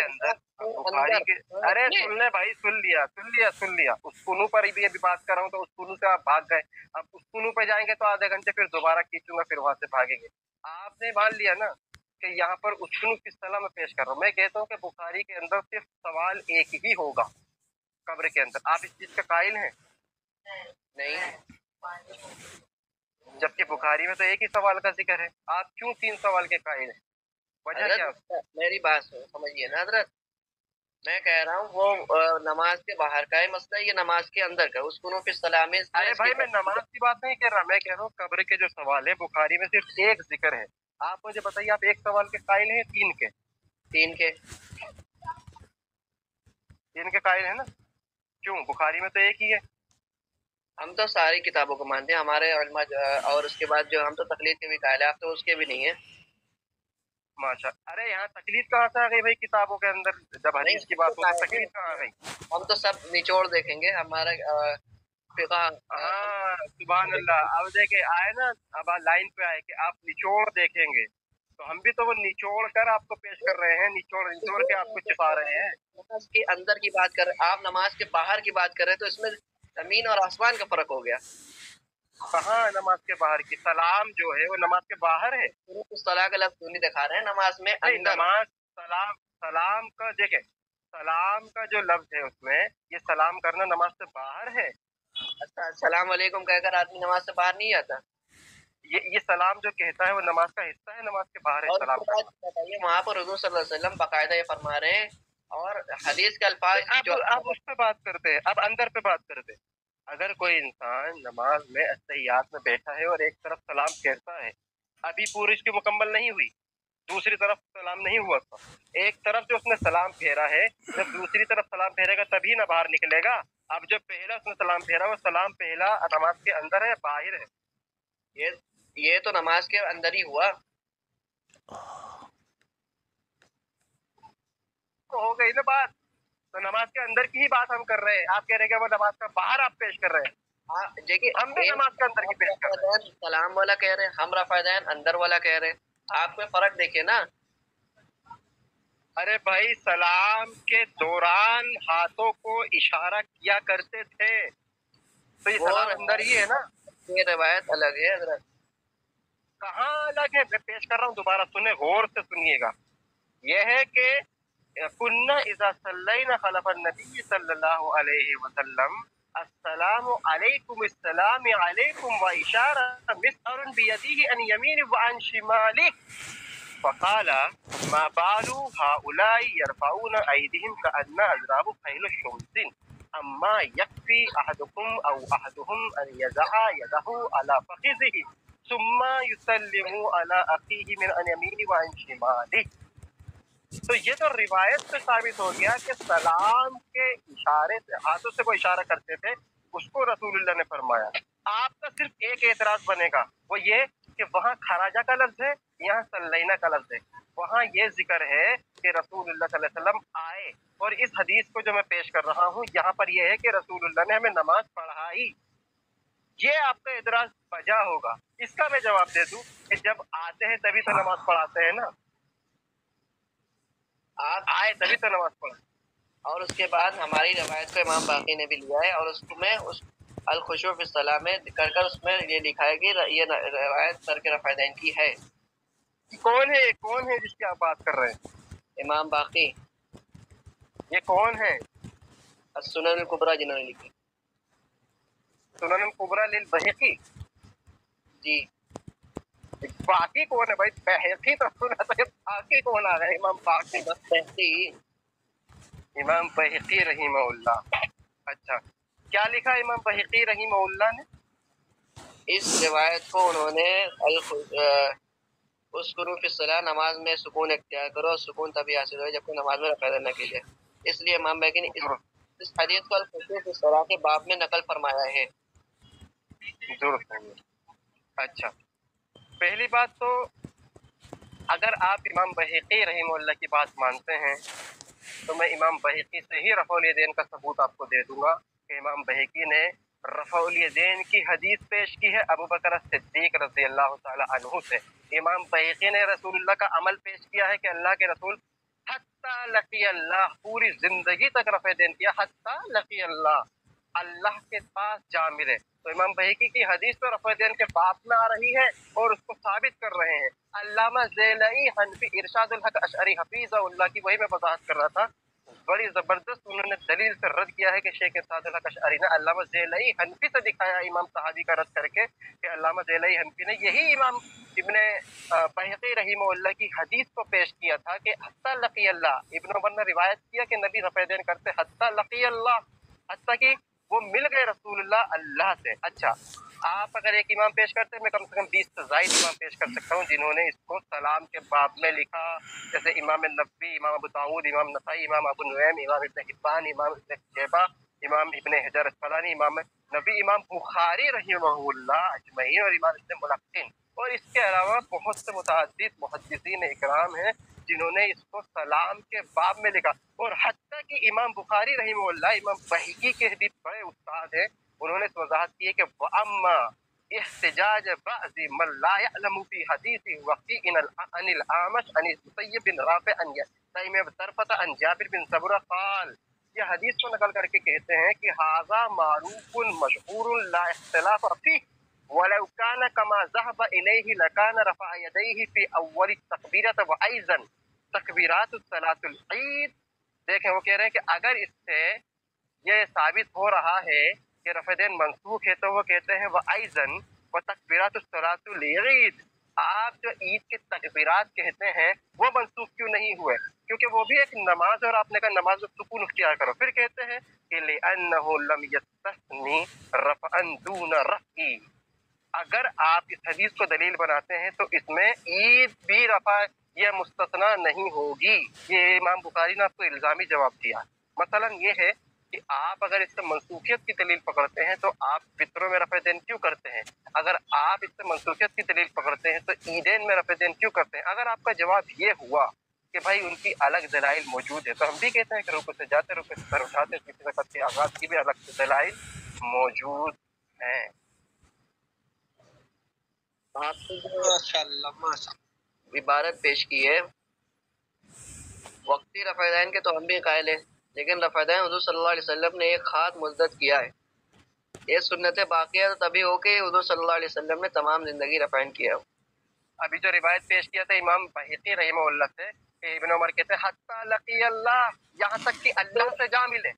ارے سن لے بھائی، سن لیا اس کنو پر بھی ابھی بات کر رہا ہوں، تو اس کنو سے آپ بھاگ گئے، اب اس کنو پہ جائیں گے تو آدھے گھنٹے پھر دوبارہ کھینچوں گا، پھر وہاں سے بھاگیں گے۔ آپ نے مان لیا نا کہ یہاں پر اس کنو کس طرح میں پیش کر رہا ہوں۔ میں کہتا ہوں کہ بخاری کے اندر صرف سوال ایک ہی ہوگا قبر کے اندر، آپ اس چیز کا قائل ہیں؟ نہیں، جبکہ بخاری میں تو ایک ہی سوال کا ذکر ہے، آپ کیوں 3 سوال کے قائل ہیں؟ وجہ کیا؟ میری بات سمجھیے نا حضرت، میں کہہ رہا ہوں وہ نماز کے باہر کا ہے مسئلہ، یہ نماز کے اندر کا، اس کو پھر سلام۔ ارے بھائی میں نماز کی بات نہیں کر رہا، میں کہہ رہا ہوں قبر کے جو سوال ہے بخاری میں صرف ایک ذکر ہے، آپ مجھے بتائیے آپ ایک سوال کے قائل ہیں 3 کے؟ 3 کے 3 کے قائل ہیں نا؟ کیوں؟ بخاری میں تو ایک ہی ہے۔ ہم تو ساری کتابوں کو مانتے ہیں، ہمارے علماء اور اس کے بعد جو ہم تو تقلید کے بھی قائل ہیں، آپ تو اس کے بھی نہیں ہیں۔ ماشاء، ارے یہاں تکلیف کہاں سے آ گئی بھائی کتابوں کے اندر؟ جب حدیث کی بات ہو تو تکلیف کہاں آ گئی؟ ہم تو سب نچوڑ دیکھیں گے، ہمارا فقہ۔ ہاں سبحان اللہ، اب دیکھیں آئے نا، اب لائن پہ آئے کہ آپ نچوڑ دیکھیں گے، تو ہم بھی تو وہ نچوڑ کر آپ کو پیش کر رہے ہیں، نچوڑ کے آپ کو چھپا رہے ہیں۔ نماز کے اندر کی بات کر رہے ہیں آپ، نماز کے باہر کی بات کر رہے ہیں، تو اس میں زمین اور آسمان کا فرق ہو گیا۔ کہاں نماز کے باہر کی؟ سلام جو ہے وہ نماز کے باہر ہے، صلاح کا لفظ نہیں دکھا رہے ہیں، نماز میں نماز سلام کا دیکھیں، سلام کا جو لفظ ہے اس میں یہ سلام کرنا نماز سے باہر ہے۔ السلام علیکم کہہ کر آدمی نماز سے باہر نہیں جاتا، یہ سلام جو کہتا ہے وہ نماز کا حصہ ہے، نماز کے باہر ہے سلام کا۔ وہاں پر حضور صلی اللہ علیہ وسلم باقاعدہ یہ فرما رہے ہیں، اور حدیث کے الفاظ اب اس پہ بات کرتے ہیں، اب اندر پہ بات کرتے ہیں۔ اگر کوئی انسان نماز میں التحیات میں بیٹھا ہے اور ایک طرف سلام پھیرتا ہے، ابھی پوری اس کی مکمل نہیں ہوئی، دوسری طرف سلام نہیں ہوا تھا، ایک طرف جو اس نے سلام پھیرا ہے، جب دوسری طرف سلام پھیرے گا تبھی نہ باہر نکلے گا۔ اب جو پہلا اس نے سلام پھیرا وہ سلام پہلا نماز کے اندر ہے باہر ہے؟ یہ تو نماز کے اندر ہی ہوا، ہو گئی نا بات؟ تو نماز کے اندر کی ہی بات ہم کر رہے ہیں، آپ کہہ رہے کہ وہ نماز کا باہر آپ پیش کر رہے ہیں، دیکھیے ہم بھی نماز کے اندر کی پیش کر رہے ہیں۔ سلام والا کہہ رہے ہیں، ہم رفع دین اندر والا کہہ رہے ہیں، آپ میں فرق دیکھیے نا۔ ارے بھائی سلام کے دوران ہاتھوں کو اشارہ کیا کرتے تھے، تو یہ سلام اندر ہی ہے نا؟ یہ روایت الگ ہے حضرت۔ کہاں الگ ہے؟ میں پیش کر رہا ہوں، دوبارہ سنیں، غور سے سنیے گا۔ یہ ہے کہ کننا اذا صلینا خلف النبی صلی اللہ علیہ وسلم السلام علیکم السلام علیکم و اشارہ مسعر بیدیہ ان یمین و عن شمالہ فقال ما بال هؤلاء يرفعون ايديهم كأن اذراب خيل الشمس اما يكفي احدكم او احدهم ان يضع يده على فخذه ثم يسلم على اخيه من عن يمينه وعن شماله۔ تو یہ تو روایت سے ثابت ہو گیا کہ سلام کے اشارے سے، ہاتھوں سے وہ اشارہ کرتے تھے، اس کو رسول اللہ نے فرمایا۔ آپ کا صرف ایک اعتراض بنے گا، وہ یہ کہ وہاں خراجہ کا لفظ ہے، یہاں سلینا کا لفظ ہے۔ وہاں یہ ذکر ہے کہ رسول اللہ صلی اللہ علیہ وسلم آئے، اور اس حدیث کو جو میں پیش کر رہا ہوں یہاں پر یہ ہے کہ رسول اللہ نے ہمیں نماز پڑھائی۔ یہ آپ کا اعتراض بجا ہوگا، اس کا میں جواب دے دوں کہ جب آتے ہیں تبھی تو نماز پڑھاتے ہیں نا، آپ آئے تبھی تو نماز پڑھا۔ اور اس کے بعد ہماری روایت کو امام باقی نے بھی لیا ہے، اور اس میں اس الخشوع فی الصلاۃ میں کر اس میں یہ لکھا ہے کہ یہ روایت ترک رفع دین کی ہے۔ کون ہے جس کی آپ بات کر رہے ہیں؟ امام باقی۔ ये कौन है? सुनन कुबरा जिन्होंने लिखी। सुनन कुबरा लिल बहकी। जी। बाकी कौन है भाई? बहकी तो सुना था, बाकी कौन आ गया? इमाम बाकी, बस बहकी। इमाम बहकी रहीमहुल्लाह। अच्छा, क्या लिखा इमाम बहकी रहीमहुल्लाह ने? इस रिवायत को उन्होंने उसकुरू फी सलाह, नमाज में सुकून इख्तियार करो, और सुकून तभी हासिल हो जब कोई नमाज में रफ़ा न कीजिए। इसलिए इमाम बहकी ने इस हदीस को अल-खुशू फी सलाह के बाब में नकल फरमाया है। अच्छा, पहली बात तो अगर आप इमाम बहकी रहीमहुल्लाह की बात मानते हैं तो मैं इमाम बहकी से ही रफ़उल यदैन का सबूत आपको दे दूंगा कि इमाम बहकी ने रफ़उल यदैन की हदीस पेश की है अबू बकर सिद्दीक रज़ी अल्लाह ताला अन्हु से। इमाम बहकी ने रसूलुल्लाह का अमल पेश किया है कि अल्लाह के रसूल हत्ता लकी अल्लाह, पूरी जिंदगी तक रफ़ यदैन किया, हत्ता लकी अल्लाह, अल्लाह के पास जा मिले। तो इमाम बहकी की हदीस तो रफ़ यदैन के बाप में आ रही है और उसको साबित कर रहे हैं। अल्लामा ज़ेलई हनफी इरशादुल हक अशअरी हफीज़हुल्लाह की वही मैं वज़ाहत कर रहा था, बड़ी जबरदस्त उन्होंने दलील से रद्द किया है कि शेख इरशादुल हक अशअरी ने अल्लामा ज़ेलई हनफी से दिखाया इमाम सहाबी का रद्द करके कि अल्लामा ज़ेलई हनफी ने यही इमाम इब्ने बहकी रहीमहुल्लाह की हदीस को पेश किया था कि हत्ता लकी अल्लाह, इब्न उमर ने रिवायत किया कि नबी रफ़ यदैन करते हत्ता लकी अल्लाह, हत्ता कि वो मिल गए रसूलुल्लाह अल्लाह से। अच्छा, आप अगर एक इमाम पेश करते हैं, मैं कम से कम 20 से ज़ायद इमाम पेश कर सकता हूँ जिन्होंने इसको सलाम के बाब में लिखा, जैसे इमाम नबवी, इमाम अबू दाऊद, इमाम नसाई, इमाम अबू नुऐम, इमाम इब्न हिब्बान, इमाम इब्न शैबा, इमाम इब्न हजर अस्क़लानी, इमाम नबी, इमाम बुखारी रहिमहुल्लाह अजमईन और इमाम इब्न मुलक्किन। और इसके अलावा बहुत से मुतअद्दिद मुहद्दिसीन इकराम हैं जिन्होंने इसको सलाम के बाब में लिखा। और हत्ता कि इमाम बुखारी रहिमहुल्लाह इमाम बहकी के भी बड़े उस्ताद हैं, उन्होंने इस वजाहत की है कि वअम्मा इहतिजाज बअज़ी मन ला यअलमु फी हदीसी वफ़ी अनिल आमश अन मुसय्यब बिन राफ़ि अन तैम तरफ़त अन जाबिर बिन सबरा क़ाल। ये हदीस को नकल करके कहते हैं कि हाज़ा मारूफुन मशहूरुन ला इख्तिलाफ़ फीह वलौ कान कमा ज़हब इलैहि लकान रफ़अ यदैहि फी अव्वल तकबीरत व अइज़न तकबीरातुस सलातुल ईद। देखें, वो कह रहे हैं कि अगर इससे ये साबित हो रहा है कि रफ़ यदैन मंसूख है तो वो कहते हैं वह आइज़न व तकबीरातुस सलातुल ईद, आप जो ईद के तकबीरात कहते हैं वो मंसूख क्यों नहीं हुए? क्योंकि वो भी एक नमाज, और आपने कहा नमाज में सुकून इख्तियार करो। फिर कहते हैं कि लिअन्नहु लम यस्तस्नी रफ़अन दून रफ़ई। अगर आप इस हदीस को दलील बनाते हैं तो इसमें ईद भी रफ़ा यह मुस्तस्ना नहीं होगी। ये इमाम बुखारी ने आपको इल्ज़ामी जवाब दिया। मसलन ये है कि आप अगर इससे मनसूखियत की दलील पकड़ते हैं तो आप फित्रों में रफ़ यदैन क्यों करते हैं? अगर आप इससे मनसूखियत की दलील पकड़ते हैं तो ईदैन में रफ़ यदैन क्यों करते हैं? अगर आपका जवाब ये हुआ कि भाई उनकी अलग दलाइल मौजूद है, तो हम भी कहते हैं कि रुकू से जाते, रुकू से सर उठाते, किसी वक़्त के आगाज़ की भी अलग से दलाइल मौजूद हैं। आपने जो इबारत पेश की है वक्ती रफ़ा यदैन के, तो हम भी कायल हैं, लेकिन रफ़ा यदैन हुज़ूर सल्लल्लाहु अलैहि वसल्लम ने एक खास मुद्दत किया है। ये सुन्नत बाक़िया तो तभी हो कि हुज़ूर सल्लल्लाहु अलैहि वसल्लम ने तमाम ज़िंदगी रफ़ा यदैन किया हो। अभी जो रिवायत पेश किया था इमाम बहकी रहीमहुल्लाह से कि इब्न उमर कहते हैं हत्ता लकी अल्लाह, यहाँ तक कि अल्लाह से जा मिले।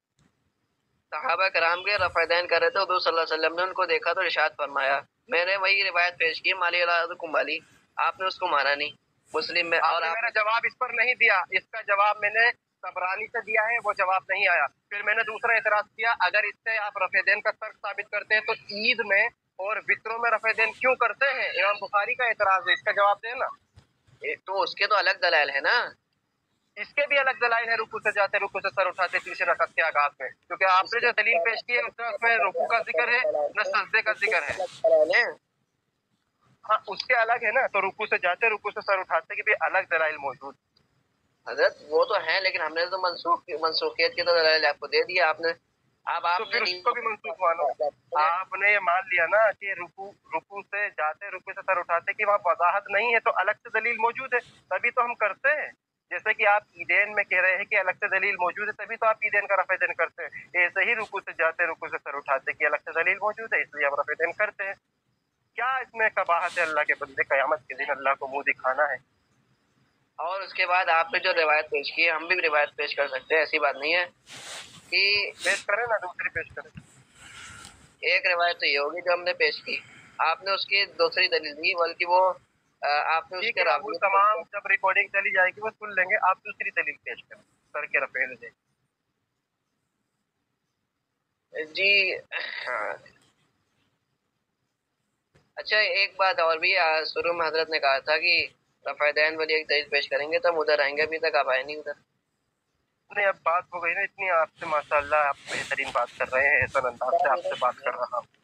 सहाबा कराम के रफ़ा यदैन कर रहे थे, हुज़ूर सल्लल्लाहु अलैहि वसल्लम ने उनको देखा तो इरशाद फरमाया। मैंने वही रिवायत पेश की माली अलाकुम वाली, आपने उसको माना नहीं मुस्लिम में। और मेरा जवाब इस पर नहीं दिया, इसका जवाब मैंने तबरानी से दिया है, वो जवाब नहीं आया। फिर मैंने दूसरा एतराज किया, अगर इससे आप रफ़ यदैन का तर्क साबित करते हैं तो ईद में और वित्रों में रफ़ यदैन क्यों करते हैं? इमाम बुखारी का एतराज है, इसका जवाब देना। तो उसके तो अलग दलाइल है ना, इसके भी अलग दलाइल है, रुकू से जाते, रुकू से सर उठाते, तीसरे रकअत के आगाज में। क्योंकि आपने जो दलील पेश की है उसमें रुकू का जिक्र है न सजदे का जिक्र है। हाँ, उसके अलग है ना, तो रुकू से जाते, रुकू से सर उठाते की भी अलग दलाइल मौजूद। हजरत वो तो है, लेकिन हमने तो मनसूखियत की तो दलाइल आपको दे दिया आपने। अब आप तो फिर उसको भी मनसूख मानो। आपने ये मान लिया ना कि रुकू से जाते, रुकू से सर उठाते की वहाँ वजाहत नहीं है, तो अलग से दलील मौजूद है, तभी तो हम करते हैं। जैसे कि आप ईदैन में कह रहे हैं कि अलग से दलील मौजूद है, तभी तो आप ईदैन का रफ़ यदैन करते हैं। ऐसे ही रुकू से जाते, रुकू से सर उठाते की अलग से दलील मौजूद है, इसलिए हम रफ़ यदैन करते हैं। क्या इसमें कबाहत है? अल्लाह के बंदे, क़यामत के दिन अल्लाह को मुंह दिखाना है। اور اس کے بعد آپ نے جو روایت پیش کی ہے ہم بھی روایت پیش کر سکتے ہیں، ایسی بات نہیں ہے کہ پیش کریں نا، دوسری پیش کریں. ایک روایت تو یہ ہوگی جو ہم نے پیش کی، آپ نے اس کی دوسری دلیل دی، بلکہ وہ آپ نے اس ٹھیک کے ہے، وہ راوی تمام جب ریکارڈنگ چلی جائے گی وہ سن لیں گے. آپ دوسری دلیل پیش کریں سر کے رفع دے. جی اچھا ایک بات اور بھی، شروع میں حضرت نے کہا تھا کہ رفع دین والی ایک دلیل پیش کریں گے تب ادھر آئیں گے، ابھی تک آپ آئے نہیں ادھر. نہیں، اب بات ہو گئی نا اتنی آپ سے، ماشاء اللہ آپ بہترین بات کر رہے ہیں. احسن انداز سے آپ سے بات کر رہا ہوں.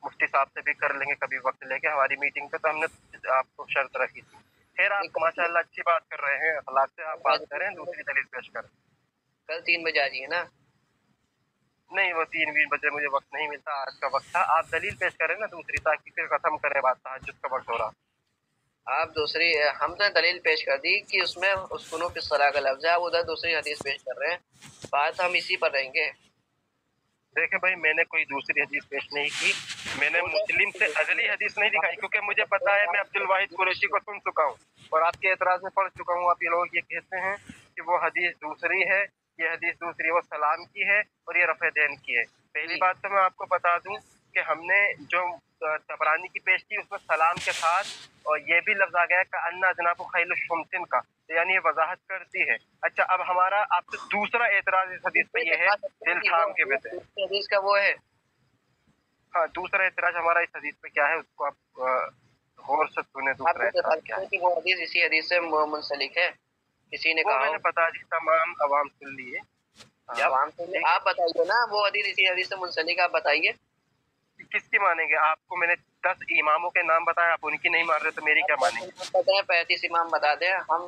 مفتی صاحب سے بھی کر لیں گے کبھی وقت لے کے ہماری میٹنگ پہ. تو ہم نے آپ کو شرط رکھی تھی. خیر آپ ماشاء اللہ اچھی بات کر رہے ہیں، اخلاق سے آپ بات کریں، دوسری دلیل پیش کریں. کل 3 بجے آ جائیے نا. نہیں، وہ 3 بجے مجھے وقت نہیں ملتا، آج کا وقت تھا. آپ دلیل پیش کریں نا دوسری، تاکہ پھر ختم کریں بات، تہجد کا وقت ہو رہا. آپ دوسری، ہم نے دلیل پیش کر دی کہ اس میں اسکنو فی الصلاۃ کا لفظ ہے، آپ ادھر دوسری حدیث پیش کر رہے ہیں، بات ہم اسی پر رہیں گے. دیکھیں بھائی، میں نے کوئی دوسری حدیث پیش نہیں کی، میں نے مسلم سے اگلی حدیث نہیں دکھائی، کیونکہ مجھے پتا ہے میں عبد الواحد قریشی کو سن چکا ہوں اور آپ کے اعتراض میں پڑھ چکا ہوں. آپ یہ لوگ یہ کہتے ہیں کہ وہ حدیث دوسری ہے، یہ حدیث دوسری، وہ سلام کی ہے اور یہ رفع دین کی ہے. پہلی بات تو میں آپ کو بتا دوں کہ ہم نے جو طبرانی کی پیش کی اس میں سلام کے ساتھ اور یہ بھی لفظ آ گیا کہ ان اجناب خیل الشمسن کا، یعنی یہ وضاحت کرتی ہے. اچھا، اب ہمارا آپ سے دوسرا اعتراض اس حدیث پہ یہ ہے، دل تھام کے بیٹھے. حدیث کا وہ ہے. ہاں، دوسرا اعتراض ہمارا اس حدیث پہ کیا ہے، اس کو آپ غور سے سنیں. دوسرا اعتراض کیا ہے کہ وہ حدیث اسی حدیث سے منسلک ہے، کسی نے وہ کہا میں نے بتا دی، تمام عوام سن لیے. عوام سے آپ بتائیے نا، وہ حدیث اسی حدیث سے منسلک، آپ بتائیے کس کی مانیں گے؟ آپ کو میں نے 10 اماموں کے نام بتایا، آپ ان کی نہیں مان رہے تو میری کیا مانیں گے؟ بتائیں، 35 امام بتا دیں. ہم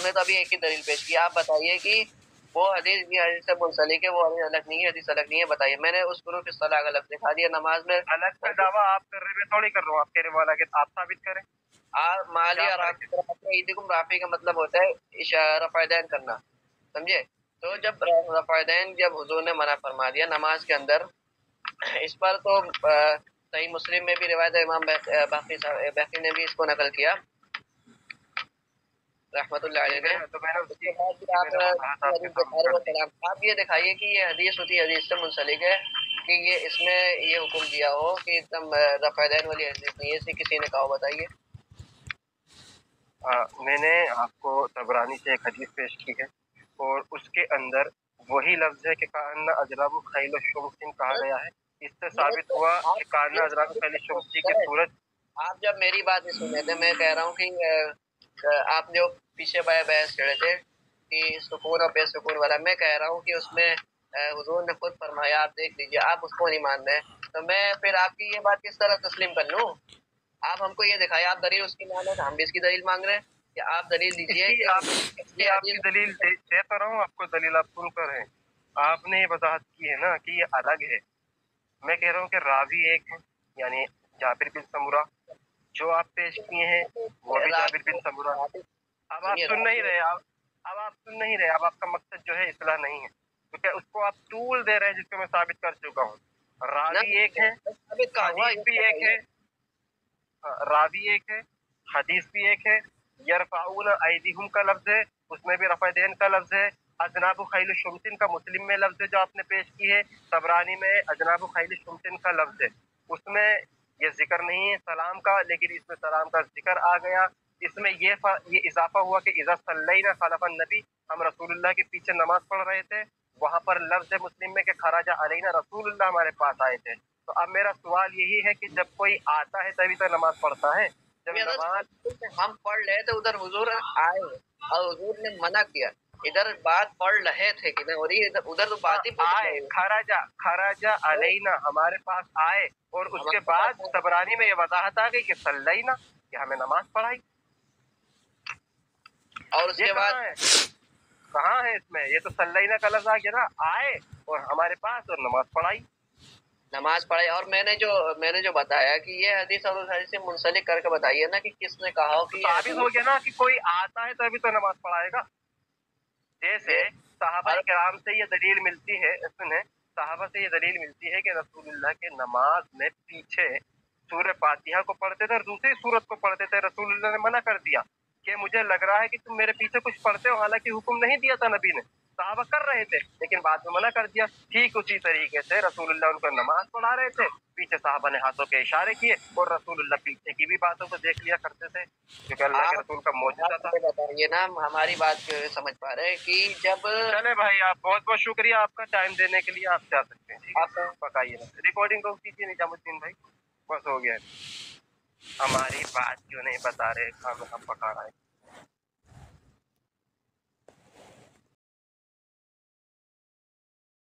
نے تو ابھی ایک ہی دلیل پیش کی، آپ بتائیے کہ وہ حدیث بھی حدیث سے منسلک ہے، وہ حدیث الگ نہیں ہے، حدیث الگ نہیں ہے، بتائیے. میں نے اس قروف الصلاح کا لفظ دکھا دیا نماز میں. الگ کا دعویٰ آپ کر رہے ہیں، میں تھوڑی کر رہا ہوں. آپ کہہ رہے والا کہ آپ ثابت کریں. مالی اور عیدکم رافی کا مطلب ہوتا ہے رفع دین کرنا، سمجھے؟ تو جب رفع دین جب حضور نے منع فرما دیا نماز کے اندر، اس پر تو صحیح مسلم میں بھی روایت امام باقی نے بھی اس کو نقل کیا رحمۃ اللہ علیہ نے. آپ یہ دکھائیے کہ یہ حدیث ہوتی حدیث سے منسلک ہے، کہ یہ اس میں یہ حکم دیا ہو کہ ایک دم رفع دین والی حدیث نہیں ہے، اسے کسی نے کہا، بتائیے. میں نے آپ کو طبرانی سے ایک حدیث پیش کی ہے اور اس کے اندر وہی لفظ ہے کہ کاننا اجراب خیل الشمسین کہا گیا ہے. اس سے ثابت ہوا کہ کاننا اجراب خیل الشمسی کی صورت. آپ جب میری بات نہیں سن رہے تھے، میں کہہ رہا ہوں کہ آپ جو پیچھے بحث چھڑے تھے کہ سکون اور بے سکون والا، میں کہہ رہا ہوں کہ اس میں حضور نے خود فرمایا، آپ دیکھ لیجیے، آپ اس کو نہیں مان رہے، تو میں پھر آپ کی یہ بات کس طرح تسلیم کر لوں؟ آپ ہم کو یہ دکھائے، آپ دلیل اس کی مان رہے ہیں تو ہم بھی اس کی دلیل مانگ رہے ہیں، کہ آپ دلیل دیجیے. آپ کی دلیل دے تو رہا ہوں، آپ کو دلیل آپ سن کر ہیں. آپ نے یہ وضاحت کی ہے نا کہ یہ الگ ہے. میں کہہ رہا ہوں کہ راوی ایک ہے، یعنی جابر بن سمرہ، جو آپ پیش کیے ہیں وہ بھی جابر بن سمرہ. اب آپ سن نہیں رہے، اب آپ کا مقصد جو ہے اصلاح نہیں ہے، کیونکہ اس کو آپ طول دے رہے ہیں جس کو میں ثابت کر چکا ہوں. راوی ایک ہے، حدیث بھی ایک ہے. راوی ایک ہے، حدیث بھی ایک ہے. یرفعون ایدیہم کا لفظ ہے، اس میں بھی رفع دین کا لفظ ہے. اجناب خیل الشمسین کا مسلم میں لفظ ہے جو آپ نے پیش کی ہے. طبرانی میں اجناب خیل الشمسین کا لفظ ہے، اس میں یہ ذکر نہیں ہے سلام کا، لیکن اس میں سلام کا ذکر آ گیا. اس میں یہ اضافہ ہوا کہ اذا صلینا خلف النبی، ہم رسول اللہ کے پیچھے نماز پڑھ رہے تھے. وہاں پر لفظ مسلم میں کہ خرج علینا رسول اللہ، ہمارے پاس آئے تھے. تو اب میرا سوال یہی ہے کہ جب کوئی آتا ہے تبھی تو نماز پڑھتا ہے. جب نماز ہم پڑھ رہے تھے ادھر حضور آئے اور حضور نے منع کیا، ادھر بات پڑھ رہے تھے کہ نہیں ہو رہی، ادھر تو بات ہی آئے، خرج علینا، ہمارے پاس آئے، اور اس کے بعد طبرانی میں یہ وضاحت آ گئی کہ صلینا، کہ ہمیں نماز پڑھائی. اور اس کے بعد کہاں ہے اس میں؟ یہ تو صلینا کا لفظ آ گیا نا، آئے اور ہمارے پاس اور نماز پڑھائی. نماز پڑھائی. اور میں نے جو بتایا کہ یہ حدیث اور اس حدیث سے منسلک کر کے بتائیے نا کہ کس نے کہا ہو کہ ثابت ہو گیا نا کہ کوئی آتا ہے تو ابھی تو نماز پڑھائے گا. جیسے صحابہ کرام سے یہ دلیل ملتی ہے، سنیں، صحابہ سے یہ دلیل ملتی ہے کہ رسول اللہ کے نماز میں پیچھے سورہ فاتحہ کو پڑھتے تھے اور دوسری سورت کو پڑھتے تھے. رسول اللہ نے منع کر دیا कि मुझे लग रहा है कि तुम मेरे पीछे कुछ पढ़ते हो, हालांकि हुक्म नहीं दिया था नबी ने, सहाबा कर रहे थे लेकिन बाद में मना कर दिया। ठीक उसी तरीके से रसूलुल्लाह उनको नमाज पढ़ा रहे थे, पीछे साहबा ने हाथों के इशारे किए और रसूलुल्लाह पीछे की भी बातों को देख लिया करते थे, क्योंकि अल्लाह के रसूल का मौजूदा था। बताइए ना, हमारी बात समझ पा रहे हैं कि जब चले भाई, आप बहुत बहुत शुक्रिया आपका टाइम देने के लिए, आप जा सकते हैं। ठीक है, आप पकाइए रिकॉर्डिंग को कीजिए निजामुद्दीन भाई, बस हो गया। हमारी बात क्यों नहीं बता रहे, हम पका रहे हैं।